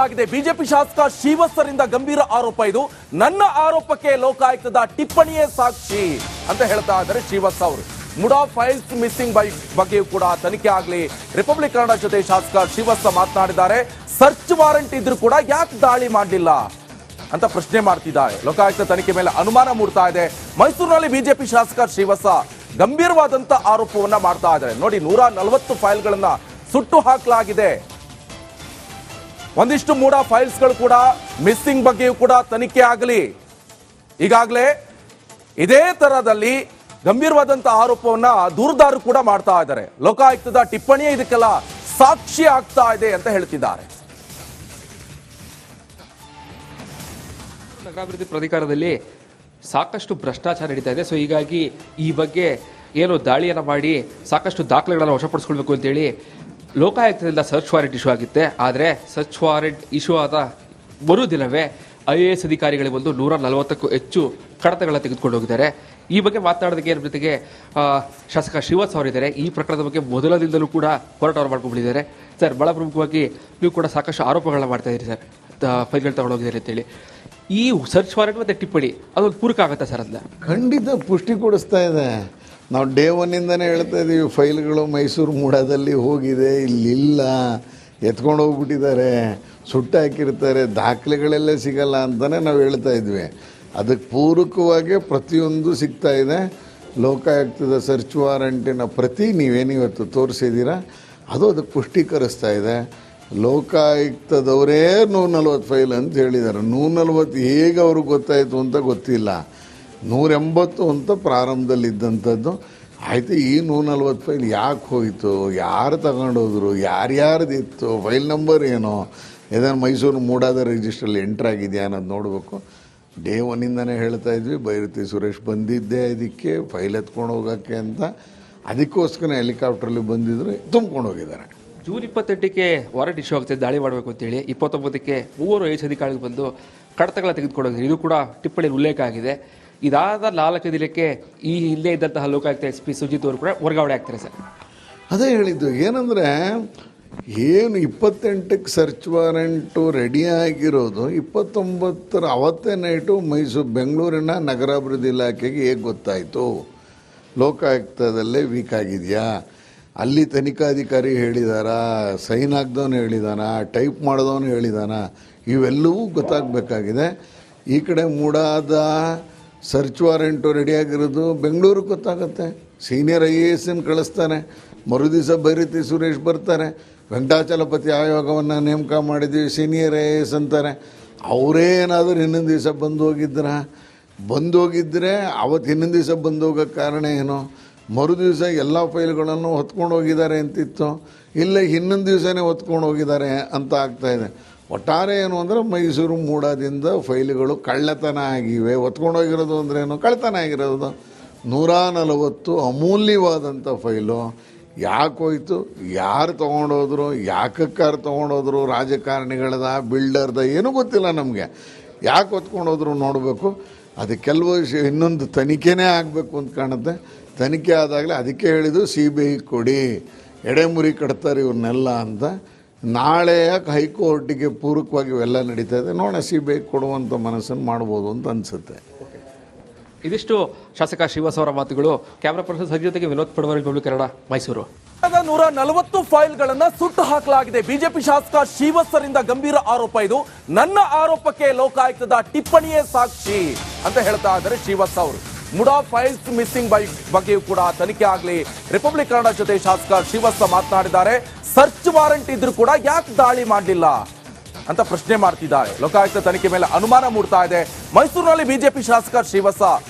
ಹಾಕಲಾಗಿದೆ. ಬಿಜೆಪಿ ಶಾಸಕ ಶ್ರೀವತ್ಸರಿಂದ ಗಂಭೀರ ಆರೋಪ ಇದು. ನನ್ನ ಆರೋಪಕ್ಕೆ ಲೋಕಾಯುಕ್ತದ ಟಿಪ್ಪಣಿಯೇ ಸಾಕ್ಷಿ ಅಂತ ಹೇಳ್ತಾ ಇದ್ದಾರೆ ಶ್ರೀವತ್ಸ ಅವರು. ಮುಡಾ ಫೈಲ್ಸ್ ಮಿಸ್ಸಿಂಗ್ ಬಗ್ಗೆಯೂ ಕೂಡ ತನಿಖೆ ಆಗಲಿ. ರಿಪಬ್ಲಿಕ್ ಕನ್ನಡ ಜೊತೆ ಶಾಸಕ ಶ್ರೀವತ್ಸ ಮಾತನಾಡಿದ್ದಾರೆ. ಸರ್ಚ್ ವಾರೆಂಟ್ ಇದ್ರೂ ಕೂಡ ಯಾಕೆ ದಾಳಿ ಮಾಡಲಿಲ್ಲ ಅಂತ ಪ್ರಶ್ನೆ ಮಾಡ್ತಿದ್ದಾರೆ. ಲೋಕಾಯುಕ್ತ ತನಿಖೆ ಮೇಲೆ ಅನುಮಾನ ಮೂಡ್ತಾ ಇದೆ. ಮೈಸೂರಿನಲ್ಲಿ ಬಿಜೆಪಿ ಶಾಸಕ ಶ್ರೀವತ್ಸ ಗಂಭೀರವಾದಂತ ಆರೋಪವನ್ನ ಮಾಡ್ತಾ ಇದ್ದಾರೆ. ನೋಡಿ, 140 ಫೈಲ್ಗಳನ್ನ ಸುಟ್ಟು ಹಾಕಲಾಗಿದೆ. ಒಂದಿಷ್ಟು ಮೂಡ ಫೈಲ್ಸ್ಗಳು ಕೂಡ ಮಿಸ್ಸಿಂಗ್ ಬಗ್ಗೆಯೂ ಕೂಡ ತನಿಖೆ ಆಗಲಿ. ಈಗಾಗಲೇ ಇದೇ ತರದಲ್ಲಿ ಗಂಭೀರವಾದಂತಹ ಆರೋಪವನ್ನ ದೂರದಾರರು ಕೂಡ ಮಾಡ್ತಾ ಇದ್ದಾರೆ. ಲೋಕಾಯುಕ್ತದ ಟಿಪ್ಪಣಿಯೇ ಇದಕ್ಕೆಲ್ಲ ಸಾಕ್ಷಿ ಆಗ್ತಾ ಇದೆ ಅಂತ ಹೇಳ್ತಿದ್ದಾರೆ. ನಗರಾಭಿವೃದ್ಧಿ ಪ್ರಾಧಿಕಾರದಲ್ಲಿ ಸಾಕಷ್ಟು ಭ್ರಷ್ಟಾಚಾರ ನಡೀತಾ ಇದೆ. ಸೊ ಹೀಗಾಗಿ ಈ ಬಗ್ಗೆ ಏನು ದಾಳಿಯನ್ನು ಮಾಡಿ ಸಾಕಷ್ಟು ದಾಖಲೆಗಳನ್ನು ವಶಪಡಿಸ್ಕೊಳ್ಬೇಕು ಅಂತೇಳಿ ಲೋಕಾಯುಕ್ತದಿಂದ ಸರ್ಚ್ ವಾರೆಂಟ್ ಇಶ್ಯೂ ಆಗಿತ್ತೆ. ಆದರೆ ಸರ್ಚ್ ವಾರೆಂಟ್ ಇಶ್ಯೂ ಆದ ಮರುದಿನವೇ IAS ಅಧಿಕಾರಿಗಳಿಗೆ ಬಂದು 140ಕ್ಕೂ ಹೆಚ್ಚು ಕಡತಗಳನ್ನ ತೆಗೆದುಕೊಂಡು ಹೋಗಿದ್ದಾರೆ. ಈ ಬಗ್ಗೆ ಮಾತನಾಡೋದಕ್ಕೆ ಜೊತೆಗೆ ಶಾಸಕ ಶ್ರೀವತ್ಸ ಅವರಿದ್ದಾರೆ. ಈ ಪ್ರಕರಣದ ಬಗ್ಗೆ ಮೊದಲ ದಿನದಲ್ಲೂ ಕೂಡ ಹೋರಾಟವನ್ನು ಮಾಡ್ಕೊಂಡಿದ್ದಾರೆ. ಸರ್, ಭಾಳ ಪ್ರಮುಖವಾಗಿ ನೀವು ಕೂಡ ಸಾಕಷ್ಟು ಆರೋಪಗಳನ್ನ ಮಾಡ್ತಾ ಇದ್ದೀರಿ ಸರ್, ಫೈಲ್ಗಳು ತಗೊಂಡೋಗಿದ್ದಾರೆ ಅಂತೇಳಿ. ಈ ಸರ್ಚ್ ವಾರೆಂಟ್ ಮತ್ತು ಟಿಪ್ಪಣಿ ಅದೊಂದು ಪೂರಕ ಆಗುತ್ತೆ ಸರ್? ಅದನ್ನ ಖಂಡಿತ ಪುಷ್ಟಿ ಕೊಡಿಸ್ತಾ ಇದೆ. ನಾವು ಡೇ ಒನ್ನಿಂದನೇ ಹೇಳ್ತಾ ಇದ್ದೀವಿ, ಫೈಲ್ಗಳು ಮೈಸೂರು ಮೂಡಾದಲ್ಲಿ ಹೋಗಿದೆ, ಇಲ್ಲಿಲ್ಲ, ಎತ್ಕೊಂಡು ಹೋಗ್ಬಿಟ್ಟಿದ್ದಾರೆ, ಸುಟ್ಟು ಹಾಕಿರ್ತಾರೆ, ದಾಖಲೆಗಳೆಲ್ಲ ಸಿಗಲ್ಲ ಅಂತಲೇ ನಾವು ಹೇಳ್ತಾ ಇದ್ವಿ. ಅದಕ್ಕೆ ಪೂರಕವಾಗಿ ಪ್ರತಿಯೊಂದು ಸಿಗ್ತಾ ಇದೆ. ಲೋಕಾಯುಕ್ತದ ಸರ್ಚ್ ವಾರೆಂಟಿನ ಪ್ರತಿ ನೀವೇನಿವತ್ತು ತೋರಿಸಿದ್ದೀರಾ, ಅದು ಅದಕ್ಕೆ ಪುಷ್ಟೀಕರಿಸ್ತಾ ಇದೆ. ಲೋಕಾಯುಕ್ತದವರೇ 140 ಫೈಲ್ ಅಂತ ಹೇಳಿದ್ದಾರೆ. 140 ಹೇಗೆ ಅವ್ರಿಗೆ ಗೊತ್ತಾಯಿತು ಅಂತ ಗೊತ್ತಿಲ್ಲ. 180 ಅಂತ ಪ್ರಾರಂಭದಲ್ಲಿದ್ದಂಥದ್ದು. ಆಯಿತು, ಈ 140 ಫೈಲ್ ಯಾಕೆ ಹೋಯಿತು, ಯಾರು ತಗೊಂಡೋದ್ರು, ಯಾರ್ಯಾರ್ದಿತ್ತು, ಫೈಲ್ ನಂಬರ್ ಏನೋ, ಇದನ್ನು ಮೈಸೂರು ಮೂಡಾದ ರಿಜಿಸ್ಟ್ರಲ್ಲಿ ಎಂಟ್ರಾಗಿದೆಯಾ ಅನ್ನೋದು ನೋಡಬೇಕು. ಡೇ ಒನ್ನಿಂದನೇ ಹೇಳ್ತಾ ಇದ್ವಿ, ಬೈರತಿ ಸುರೇಶ್ ಬಂದಿದ್ದೆ ಇದಕ್ಕೆ ಫೈಲ್ ಎತ್ಕೊಂಡು ಹೋಗೋಕ್ಕೆ ಅಂತ. ಅದಕ್ಕೋಸ್ಕರ ಹೆಲಿಕಾಪ್ಟ್ರಲ್ಲಿ ಬಂದಿದ್ರು, ತುಂಬ್ಕೊಂಡು ಹೋಗಿದ್ದಾರೆ. ಜೂನ್ 28ಕ್ಕೆ ವಾರೆಂಟ್ ಇಶ್ಯೂ ಆಗುತ್ತೆ ದಾಳಿ ಮಾಡಬೇಕು ಅಂತೇಳಿ. 29ಕ್ಕೆ 3 IAS ಅಧಿಕಾರಿಗಳು ಬಂದು ಕಡತಗಳ ತೆಗೆದುಕೊಂಡೋಗಿದ್ದಾರೆ. ಇದು ಕೂಡ ಟಿಪ್ಪಣಿಯಲ್ಲಿ ಉಲ್ಲೇಖ ಆಗಿದೆ. ಇದಾದ 4 ದಿನಕ್ಕೆ ಈ ಇಲ್ಲೇ ಇದ್ದಂತಹ ಲೋಕಾಯುಕ್ತ SP ಸುಜಿತ್ ಅವರು ಕೂಡ ವರ್ಗಾವಣೆ ಆಗ್ತಾರೆ ಸರ್. ಅದೇ ಹೇಳಿದ್ದು ಏನಂದರೆ, ಏನು 28ಕ್ಕೆ ಸರ್ಚ್ ವಾರೆಂಟು ರೆಡಿ ಆಗಿರೋದು 29ರ ಅವತ್ತೇ ನೈಟು ಬೆಂಗಳೂರಿನ ನಗರಾಭಿವೃದ್ಧಿ ಇಲಾಖೆಗೆ ಹೇಗೆ ಗೊತ್ತಾಯಿತು? ಲೋಕಾಯುಕ್ತದಲ್ಲೇ ವೀಕ್ ಆಗಿದೆಯಾ, ಅಲ್ಲಿ ತನಿಖಾಧಿಕಾರಿ ಹೇಳಿದಾರಾ, ಸೈನ್ ಹಾಕ್ದವನು ಹೇಳಿದಾನ, ಟೈಪ್ ಮಾಡಿದವನು ಹೇಳಿದಾನ, ಇವೆಲ್ಲವೂ ಗೊತ್ತಾಗಬೇಕಾಗಿದೆ. ಈ ಕಡೆ ಮೂಡಾದ ಸರ್ಚ್ ವಾರೆಂಟು ರೆಡಿಯಾಗಿರೋದು ಬೆಂಗಳೂರಿಗೆ ಗೊತ್ತಾಗುತ್ತೆ. ಸೀನಿಯರ್ IAS ಕಳಿಸ್ತಾರೆ, ಮರುದಿವಸ ಬೈರತಿ ಸುರೇಶ್ ಬರ್ತಾರೆ, ವೆಂಕಟಾಚಲಪತಿ ಆಯೋಗವನ್ನು ನೇಮಕ ಮಾಡಿದ್ದೀವಿ, ಸೀನಿಯರ್ IAS ಅಂತಾರೆ. ಅವರೇ ಏನಾದರೂ ಇನ್ನೊಂದು ದಿವಸ ಬಂದೋಗಿದ್ದರೆ ಅವತ್ತು ಇನ್ನೊಂದು ದಿವಸ ಬಂದೋಗೋಕ್ಕೆ ಕಾರಣ ಏನು? ಮರುದಿವಸ ಎಲ್ಲ ಫೈಲ್ಗಳನ್ನು ಹೊತ್ಕೊಂಡು ಹೋಗಿದ್ದಾರೆ ಅಂತಿತ್ತು, ಇಲ್ಲ ಇನ್ನೊಂದು ದಿವಸನೇ ಹೊತ್ಕೊಂಡು ಹೋಗಿದ್ದಾರೆ ಅಂತ ಆಗ್ತಾಯಿದೆ. ಒಟ್ಟಾರೆ ಏನು ಅಂದರೆ, ಮೈಸೂರು ಮೂಡಾದಿಂದ ಫೈಲ್ಗಳು ಕಳ್ಳತನ ಆಗಿವೆ. ಹೊತ್ಕೊಂಡು ಹೋಗಿರೋದು ಅಂದ್ರೇನು? ಕಳ್ಳತನ ಆಗಿರೋದು. 140 ಅಮೂಲ್ಯವಾದಂಥ ಫೈಲು ಯಾಕೆ ಹೋಯ್ತು, ಯಾರು ತೊಗೊಂಡೋದ್ರು, ಯಾಕಕ್ಕಾರು ತೊಗೊಂಡೋದ್ರು, ರಾಜಕಾರಣಿಗಳದ, ಬಿಲ್ಡರ್ದ, ಏನೂ ಗೊತ್ತಿಲ್ಲ ನಮಗೆ. ಯಾಕೆ ಹೊತ್ಕೊಂಡೋದ್ರು ನೋಡಬೇಕು. ಅದು ಕೆಲವು ಇನ್ನೊಂದು ತನಿಖೆನೇ ಆಗಬೇಕು ಅಂತ ಕಾಣುತ್ತೆ. ತನಿಖೆ ಆದಾಗಲೇ ಅದಕ್ಕೆ ಹೇಳಿದ್ದು CBI ಕೊಡಿ, ಎಡೆಮುರಿ ಕಟ್ತಾರೆ ಇವ್ರನ್ನೆಲ್ಲ ಅಂತ. ನಾಳೆ ಯಾಕೆ ಹೈಕೋರ್ಟಿಗೆ ಪೂರಕವಾಗಿ ಇವೆಲ್ಲ ನಡೀತಾ ಇದೆ, ನೋಡೋಣ CBI ಕೊಡುವಂಥ ಮನಸ್ಸನ್ನು ಮಾಡ್ಬೋದು ಅಂತ ಅನಿಸುತ್ತೆ. ಇದಿಷ್ಟು ಶಾಸಕ ಶ್ರೀವತ್ಸ ಅವರ ಮಾತುಗಳು. ಕ್ಯಾಮರಾ ಪರ್ಸನ್ ಸಜ್ಜ ಜೊತೆಗೆ ವಿನೋದ್ ಪಡವರ್, ರಿಪಬ್ಲಿಕ್ ಕನ್ನಡ, ಮೈಸೂರು. 140 ಫೈಲ್ಗಳನ್ನ ಸುಟ್ಟು ಹಾಕಲಾಗಿದೆ. ಬಿಜೆಪಿ ಶಾಸಕ ಶ್ರೀವತ್ಸರಿಂದ ಗಂಭೀರ ಆರೋಪ ಇದು. ನನ್ನ ಆರೋಪಕ್ಕೆ ಲೋಕಾಯುಕ್ತದ ಟಿಪ್ಪಣಿಯೇ ಸಾಕ್ಷಿ ಅಂತ ಹೇಳ್ತಾ ಇದ್ದಾರೆ ಶ್ರೀವತ್ಸ ಅವರು. ಮುಡಾ ಫೈಲ್ಸ್ ಮಿಸ್ಸಿಂಗ್ ಬಗ್ಗೆಯೂ ಕೂಡ ತನಿಖೆ ಆಗಲಿ. ರಿಪಬ್ಲಿಕ್ ಕನ್ನಡ ಜೊತೆ ಶಾಸಕ ಶ್ರೀವತ್ಸ ಮಾತನಾಡಿದ್ದಾರೆ. ಸರ್ಚ್ ವಾರೆಂಟ್ ಇದ್ರೂ ಕೂಡ ಯಾಕೆ ದಾಳಿ ಮಾಡಲಿಲ್ಲ ಅಂತ ಪ್ರಶ್ನೆ ಮಾಡ್ತಿದ್ದಾರೆ. ಲೋಕಾಯುಕ್ತ ತನಿಖೆ ಮೇಲೆ ಅನುಮಾನ ಮೂಡ್ತಾ ಇದೆ. ಮೈಸೂರಿನಲ್ಲಿ ಬಿಜೆಪಿ ಶಾಸಕ ಶ್ರೀವತ್ಸ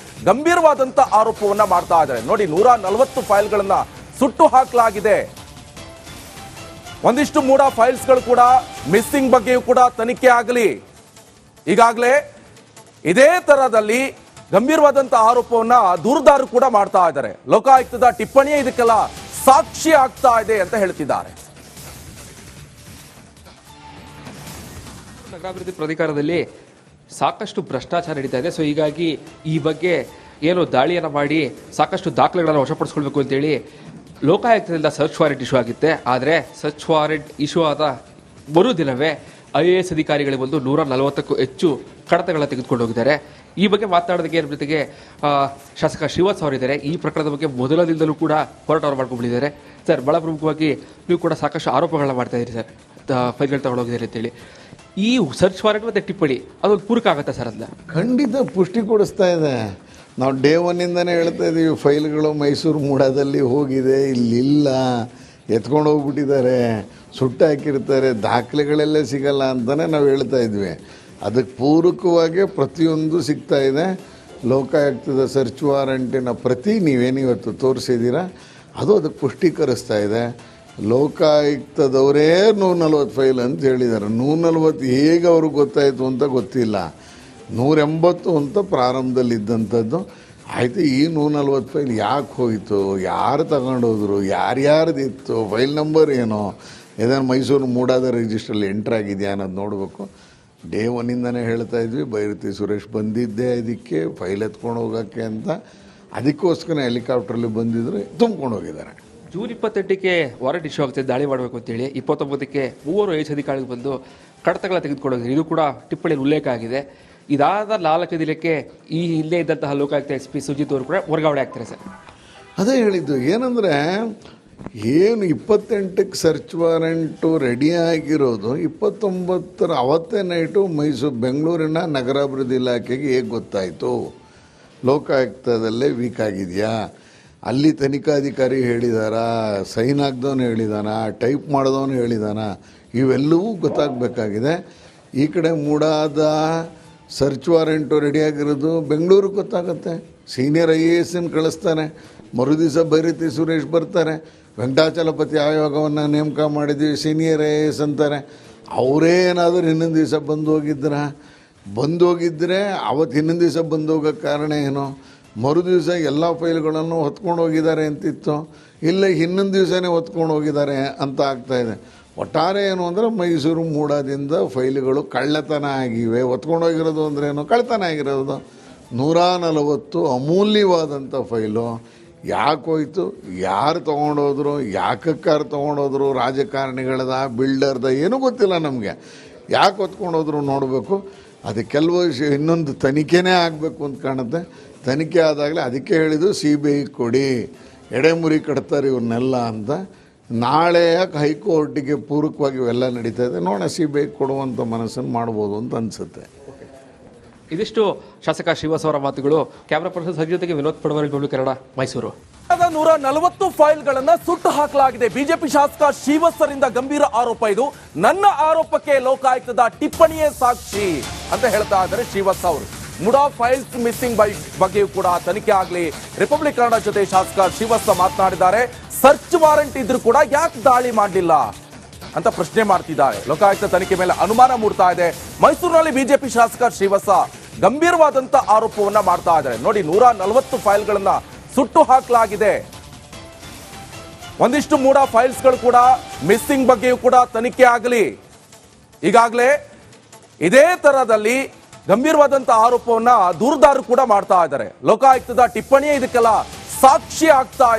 ಗಂಭೀರವಾದಂತ ಆರೋಪವನ್ನ ಮಾಡ್ತಾ ಇದ್ದಾರೆ. ನೋಡಿ, 140 ಫೈಲ್ಗಳನ್ನ ಸುಟ್ಟು ಹಾಕಲಾಗಿದೆ. ಒಂದಿಷ್ಟು ಮೂಡ ಫೈಲ್ಸ್ಗಳು ಕೂಡ ಮಿಸ್ಸಿಂಗ್ ಬಗ್ಗೆಯೂ ಕೂಡ ತನಿಖೆ ಆಗಲಿ. ಈಗಾಗಲೇ ಇದೇ ತರದಲ್ಲಿ ಗಂಭೀರವಾದಂತಹ ಆರೋಪವನ್ನ ದೂರದಾರರು ಕೂಡ ಮಾಡ್ತಾ ಇದ್ದಾರೆ. ಲೋಕಾಯುಕ್ತದ ಟಿಪ್ಪಣಿಯೇ ಇದಕ್ಕೆಲ್ಲ ಸಾಕ್ಷಿ ಆಗ್ತಾ ಇದೆ ಅಂತ ಹೇಳ್ತಿದ್ದಾರೆ. ನಗರಾಭಿವೃದ್ಧಿ ಪ್ರಾಧಿಕಾರದಲ್ಲಿ ಸಾಕಷ್ಟು ಭ್ರಷ್ಟಾಚಾರ ನಡೀತಾ ಇದೆ. ಸೊ ಹೀಗಾಗಿ ಈ ಬಗ್ಗೆ ಏನು ದಾಳಿಯನ್ನು ಮಾಡಿ ಸಾಕಷ್ಟು ದಾಖಲೆಗಳನ್ನು ವಶಪಡಿಸ್ಕೊಳ್ಬೇಕು ಅಂತೇಳಿ ಲೋಕಾಯುಕ್ತದಿಂದ ಸರ್ಚ್ ವಾರೆಂಟ್ ಇಶ್ಯೂ ಆಗಿತ್ತೆ. ಆದರೆ ಸರ್ಚ್ ವಾರೆಂಟ್ ಇಶ್ಯೂ ಆದ ಮರುದಿನವೇ IAS ಅಧಿಕಾರಿಗಳಿಗೆ ಒಂದು 140ಕ್ಕೂ ಹೆಚ್ಚು ಕಡತಗಳನ್ನ ತೆಗೆದುಕೊಂಡು ಹೋಗಿದ್ದಾರೆ. ಈ ಬಗ್ಗೆ ಮಾತನಾಡೋದಕ್ಕೆ ಏನ್ ಜೊತೆಗೆ ಶಾಸಕ ಶ್ರೀವಾಸ್ ಅವರಿದ್ದಾರೆ. ಈ ಪ್ರಕರಣದ ಬಗ್ಗೆ ಮೊದಲ ದಿನದಲ್ಲೂ ಕೂಡ ಹೋರಾಟವನ್ನು ಮಾಡ್ಕೊಂಡಿದ್ದಾರೆ. ಸರ್, ಬಹಳ ಪ್ರಮುಖವಾಗಿ ನೀವು ಕೂಡ ಸಾಕಷ್ಟು ಆರೋಪಗಳನ್ನ ಮಾಡ್ತಾ ಇದ್ದೀರಿ ಸರ್, ಫೈಲ್ಗಳು ತಗೊಂಡೋಗಿದ್ದಾರೆ ಅಂತೇಳಿ. ಈ ಸರ್ಚ್ ವಾರೆಂಟ್ ಮತ್ತು ಟಿಪ್ಪಣಿ ಅದೊಂದು ಪೂರಕ ಆಗುತ್ತೆ ಸರ್? ಅದನ್ನ ಖಂಡಿತ ಪುಷ್ಟಿ ಕೊಡಿಸ್ತಾ ಇದೆ. ನಾವು ಡೇ ಒನ್ನಿಂದನೇ ಹೇಳ್ತಾ ಇದ್ದೀವಿ, ಫೈಲ್ಗಳು ಮೈಸೂರು ಮೂಡಾದಲ್ಲಿ ಹೋಗಿದೆ, ಇಲ್ಲಿಲ್ಲ, ಎತ್ಕೊಂಡು ಹೋಗ್ಬಿಟ್ಟಿದ್ದಾರೆ, ಸುಟ್ಟು ಹಾಕಿರ್ತಾರೆ, ದಾಖಲೆಗಳೆಲ್ಲ ಸಿಗಲ್ಲ ಅಂತಲೇ ನಾವು ಹೇಳ್ತಾ ಇದ್ವಿ. ಅದಕ್ಕೆ ಪೂರಕವಾಗಿ ಪ್ರತಿಯೊಂದು ಸಿಗ್ತಾ ಇದೆ. ಲೋಕಾಯುಕ್ತದ ಸರ್ಚ್ ವಾರಂಟಿನ ಪ್ರತಿ ನೀವೇನಿವತ್ತು ತೋರಿಸಿದ್ದೀರಾ, ಅದು ಅದಕ್ಕೆ ಪುಷ್ಟೀಕರಿಸ್ತಾ ಇದೆ. ಲೋಕಾಯುಕ್ತದವರೇ 140 ಫೈಲ್ ಅಂತ ಹೇಳಿದ್ದಾರೆ. 140 ಹೇಗೆ ಅವ್ರಿಗೆ ಗೊತ್ತಾಯಿತು ಅಂತ ಗೊತ್ತಿಲ್ಲ. 180 ಅಂತ ಪ್ರಾರಂಭದಲ್ಲಿದ್ದಂಥದ್ದು. ಆಯಿತು, ಈ 140 ಫೈಲ್ ಯಾಕೆ ಹೋಯಿತು, ಯಾರು ತಗೊಂಡೋದ್ರು, ಯಾರ್ಯಾರ್ದಿತ್ತು, ಫೈಲ್ ನಂಬರ್ ಏನೋ, ಇದನ್ನು ಮೈಸೂರು ಮೂಡಾದ ರಿಜಿಸ್ಟ್ರಲ್ಲಿ ಎಂಟ್ರಾಗಿದೆಯಾ ಅನ್ನೋದು ನೋಡಬೇಕು. ಡೇ ಒನ್ನಿಂದನೇ ಹೇಳ್ತಾ ಇದ್ವಿ, ಬೈರತಿ ಸುರೇಶ್ ಬಂದಿದ್ದೆ ಇದಕ್ಕೆ ಫೈಲ್ ಎತ್ಕೊಂಡು ಹೋಗೋಕ್ಕೆ ಅಂತ. ಅದಕ್ಕೋಸ್ಕರ ಹೆಲಿಕಾಪ್ಟ್ರಲ್ಲಿ ಬಂದಿದ್ರು, ತುಂಬ್ಕೊಂಡು ಹೋಗಿದ್ದಾರೆ. ಜೂನ್ 28ಕ್ಕೆ ವಾರಂಟ್ ಇಶ್ಯೂ ಆಗುತ್ತೆ, ದಾಳಿ ಮಾಡಬೇಕು ಅಂತೇಳಿ. 29ಕ್ಕೆ 3 IAS ಅಧಿಕಾರಿಗಳು ಬಂದು ಕಡತಗಳ ತೆಗೆದುಕೊಂಡು ಹೋಗಿದ್ದಾರೆ. ಇದು ಕೂಡ ಟಿಪ್ಪಣಿಯಲ್ಲಿ ಉಲ್ಲೇಖ ಆಗಿದೆ. ಇದಾದ 4 ದಿನಕ್ಕೆ ಈ ಹಿಂದೆ ಇದ್ದಂತಹ ಲೋಕಾಯುಕ್ತ SP ಸುಜಿತ್ ಅವರು ಕೂಡ ವರ್ಗಾವಣೆ ಆಗ್ತಾರೆ ಸರ್. ಅದೇ ಹೇಳಿದ್ದು ಏನಂದರೆ, ಏನು 28ಕ್ಕೆ ಸರ್ಚ್ ವಾರೆಂಟು ರೆಡಿಯಾಗಿರೋದು 29ರ ಅವತ್ತೇ ನೈಟು ಬೆಂಗಳೂರಿನ ನಗರಾಭಿವೃದ್ಧಿ ಇಲಾಖೆಗೆ ಹೇಗೆ ಗೊತ್ತಾಯಿತು? ಲೋಕಾಯುಕ್ತದಲ್ಲೇ ವೀಕ್ ಆಗಿದೆಯಾ, ಅಲ್ಲಿ ತನಿಖಾಧಿಕಾರಿ ಹೇಳಿದಾರಾ, ಸೈನ್ ಹಾಕ್ದವನು ಹೇಳಿದಾನ, ಟೈಪ್ ಮಾಡಿದವನು ಹೇಳಿದಾನ, ಇವೆಲ್ಲವೂ ಗೊತ್ತಾಗಬೇಕಾಗಿದೆ. ಈ ಕಡೆ ಮೂಡಾದ ಸರ್ಚ್ ವಾರೆಂಟು ರೆಡಿಯಾಗಿರೋದು ಬೆಂಗಳೂರಿಗೆ ಗೊತ್ತಾಗುತ್ತೆ. ಸೀನಿಯರ್ IAS ಕಳಿಸ್ತಾರೆ, ಮರುದಿವಸ ಬೈರತಿ ಸುರೇಶ್ ಬರ್ತಾರೆ, ವೆಂಕಟಾಚಲಪತಿ ಆಯೋಗವನ್ನು ನೇಮಕ ಮಾಡಿದ್ವಿ, ಸೀನಿಯರ್ IAS ಅಂತಾರೆ. ಅವರೇ ಏನಾದರೂ ಇನ್ನೊಂದು ದಿವಸ ಬಂದೋಗಿದ್ದರೆ ಅವತ್ತು ಇನ್ನೊಂದು ದಿವಸ ಬಂದೋಗೋಕ್ಕೆ ಕಾರಣ ಏನು? ಮರು ದಿವಸ ಎಲ್ಲ ಫೈಲ್ಗಳನ್ನು ಹೊತ್ಕೊಂಡು ಹೋಗಿದ್ದಾರೆ ಅಂತಿತ್ತು, ಇಲ್ಲ ಇನ್ನೊಂದು ದಿವಸನೇ ಹೊತ್ಕೊಂಡು ಹೋಗಿದ್ದಾರೆ ಅಂತ ಆಗ್ತಾಯಿದೆ. ಒಟ್ಟಾರೆ ಏನು ಅಂದರೆ ಮೈಸೂರು ಮೂಡಾದಿಂದ ಫೈಲ್ಗಳು ಕಳ್ಳತನ ಆಗಿವೆ. ಹೊತ್ಕೊಂಡೋಗಿರೋದು ಅಂದ್ರೇನು? ಕಳ್ಳತನ ಆಗಿರೋದು. 140 ಅಮೂಲ್ಯವಾದಂಥ ಫೈಲು ಯಾಕೆ ಹೋಯ್ತು, ಯಾರು ತೊಗೊಂಡೋದ್ರು, ಯಾಕಕ್ಕಾರು ತೊಗೊಂಡೋದ್ರು, ರಾಜಕಾರಣಿಗಳದ, ಬಿಲ್ಡರ್ದ, ಏನೂ ಗೊತ್ತಿಲ್ಲ ನಮಗೆ. ಯಾಕೆ ಹೊತ್ಕೊಂಡೋದ್ರು ನೋಡಬೇಕು. ಅದು ಕೆಲವು ಇನ್ನೊಂದು ತನಿಖೆನೇ ಆಗಬೇಕು ಅಂತ ಕಾಣುತ್ತೆ. ತನಿಖೆ ಆದಾಗಲೇ ಅದಕ್ಕೆ ಹೇಳಿದ್ದು CBI ಕೊಡಿ, ಎಡೆಮುರಿ ಕಟ್ತಾರೆ ಇವ್ರನ್ನೆಲ್ಲ ಅಂತ. ನಾಳೆ ಹೈಕೋರ್ಟಿಗೆ ಪೂರಕವಾಗಿ ಇವೆಲ್ಲ ನಡೀತಾ ಇದೆ. ನೋಡೋಣ, CBI ಕೊಡುವಂಥ ಮನಸ್ಸನ್ನು ಮಾಡ್ಬೋದು ಅಂತ ಅನಿಸುತ್ತೆ. ಇದಿಷ್ಟು ಶಾಸಕ ಶ್ರೀವಾಸ್ ಅವರ ಮಾತುಗಳು. ಕ್ಯಾಮ್ರಾ ಪರ್ಸನ್ ಸರ್ ಜೊತೆಗೆ ವಿನೋದ್ ಪಡವರಿ, ಬೆಂಗಳೂರು ಕನ್ನಡ, ಮೈಸೂರು. 140 ಫೈಲ್ಗಳನ್ನ ಸುಟ್ಟು ಹಾಕಲಾಗಿದೆ. ಬಿಜೆಪಿ ಶಾಸಕ ಶ್ರೀವತ್ಸರಿಂದ ಗಂಭೀರ ಆರೋಪ ಇದು. ನನ್ನ ಆರೋಪಕ್ಕೆ ಲೋಕಾಯುಕ್ತದ ಟಿಪ್ಪಣಿಯೇ ಸಾಕ್ಷಿ ಅಂತ ಹೇಳ್ತಾ ಇದ್ದಾರೆ ಶ್ರೀವತ್ಸ ಅವರು. ಮುಡಾ ಫೈಲ್ಸ್ ಮಿಸ್ಸಿಂಗ್ ಬಗ್ಗೆಯೂ ಕೂಡ ತನಿಖೆ ಆಗಲಿ. ರಿಪಬ್ಲಿಕ್ ಕನ್ನಡ ಜೊತೆ ಶಾಸಕ ಶ್ರೀವತ್ಸ ಮಾತನಾಡಿದ್ದಾರೆ. ಸರ್ಚ್ ವಾರೆಂಟ್ ಇದ್ರೂ ಕೂಡ ಯಾಕೆ ದಾಳಿ ಮಾಡಲಿಲ್ಲ ಅಂತ ಪ್ರಶ್ನೆ ಮಾಡ್ತಿದ್ದಾರೆ. ಲೋಕಾಯುಕ್ತ ತನಿಖೆ ಮೇಲೆ ಅನುಮಾನ ಮೂಡ್ತಾ ಇದೆ. ಮೈಸೂರಿನಲ್ಲಿ ಬಿಜೆಪಿ ಶಾಸಕ ಶ್ರೀವತ್ಸ ಗಂಭೀರವಾದಂತ ಆರೋಪವನ್ನ ಮಾಡ್ತಾ ಇದ್ದಾರೆ. ನೋಡಿ, 140 ಫೈಲ್ಗಳನ್ನ ಸುಟ್ಟು ಹಾಕಲಾಗಿದೆ. ಒಂದಿಷ್ಟು ಮೂಡ ಫೈಲ್ಸ್ಗಳು ಕೂಡ ಮಿಸ್ಸಿಂಗ್ ಬಗ್ಗೆಯೂ ಕೂಡ ತನಿಖೆ ಆಗಲಿ. ಈಗಾಗಲೇ ಇದೇ ತರದಲ್ಲಿ ಗಂಭೀರವಾದಂತ ಆರೋಪವನ್ನ ದೂರುದಾರರು ಕೂಡ ಮಾಡ್ತಾ ಇದ್ದಾರೆ. ಲೋಕಾಯುಕ್ತದ ಟಿಪ್ಪಣಿಯೇ ಇದಕ್ಕೆಲ್ಲ ಸಾಕ್ಷಿ ಆಗ್ತಾ ಇದೆ.